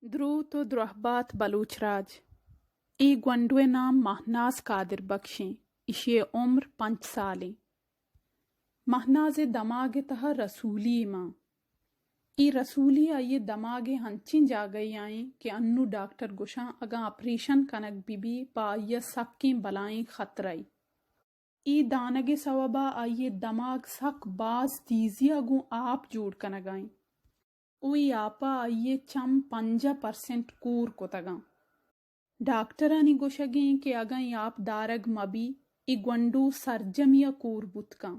درود و درهبات بلوچ راج. ای گونڈوے نام مہناز قادر بخشیں. اشی عمر 5 سالیں. مہناز دماغ تہا رسولی ماں. ای رسولی آئیے دماغ ہنچین جا گئی آئیں کہ انو ڈاکٹر گشاں اگاں آپریشن کنک بی پا آئیے سکیں بلائیں خطرائی. ای دانگ سوابا آئیے دماغ سک باز تیزی اگوں آپ جوڑ کنگائیں. اوی آپا آئیے چم 5% کور کو تگاں. ڈاکٹرانی گوشگیں کہ اگاں آپ دارگ مبی ای گونڈو سرجمیا کور بتکاں.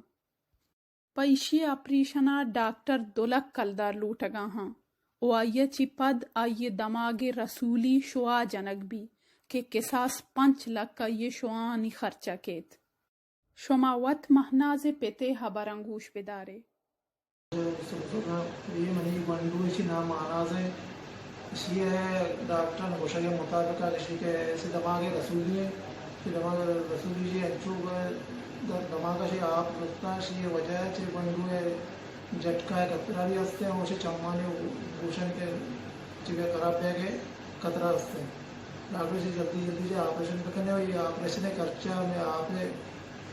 پیشی آپریشنا ڈاکٹر دولک کلدار لوٹگاں ہاں. او آئیے چی پد آئیے دماغ رسولی شوا جنگ بھی کہ قصاص 5 لک آئیے شوانی خرچہ کیت. شما وط مہناز پیتے حبرنگوش بدارے. یہ منی گونڈو اسی نام مہناز ہے. اسی ہے ڈاکٹر نگوشہ کے مطابق اسی کے ایسے دماغ رسولی ہے کہ دماغ رسولی جی اچھو دماغ سے آپ رکھتا ہے وجہ ہے کہ گونڈو ہے جھٹکا ہے کترا بھی ہستے ہیں اسے چمانے گوشن کے چیزیں خراب ہے کہ کترا ہستے ہیں. ڈاکٹر سے جلدی سے آپریشن کرنے ہوئی. آپریشن خرچہ میں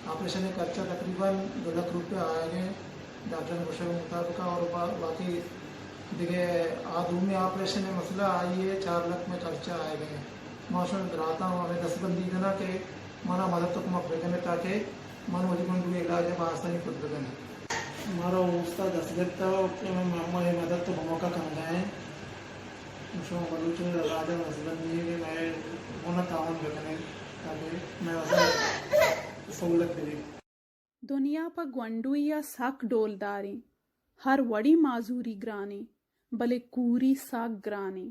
آپریشن خرچہ تقریباً 2 لاکھ روپے آئے گئے ڈاکٹر نگوشہ کے مطابق. اور باقی دیکھے آدمی آپریشن میں مسئلہ آئیے 4 لاکھ میں خرچہ آئے گئے. میں دراتا ہوں ہمیں دستبندی دینا کہ مانا مدد تک مقبرے تاکہ من وجہ گونڈو علاج ہے آسانی خود بگنے. ہمارا استاد دستگت تھا کہ میں مدد تو موقع کر گئے ہیں. مشہور بلوچ راجہ دستبندی ہے کہ میں ہونا تعاون بگنے تاکہ میں سہولت دے. دنیا پا گونڈویا سک ڈول داریں. ہر وڑی معذوری گرانیں بلے کوری سک گرانیں.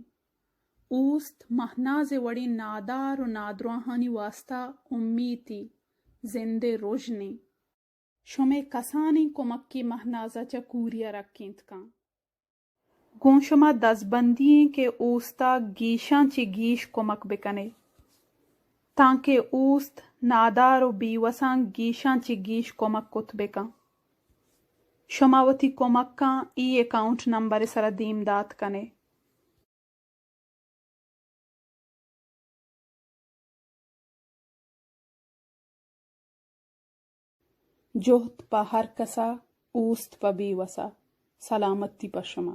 اوست مہناز وڑی نادار و نادروہانی واسطہ امیتی زندے روشنیں. شمے کسانی کمکی مہنازہ چا کوریا رکھینت کان. گون شما دزبندییں کہ اوستا گیشاں چی گیش کمک بکنے تاکہ اوست نادار و بیوسان گیشاں چی گیش کمک کت بکن. شما وتی کمکاں ای اکاؤنٹ نمبر سر دیم دات کنے. جہت پا ہر کسا اوست پا بیوسا. سلامتی پا شما.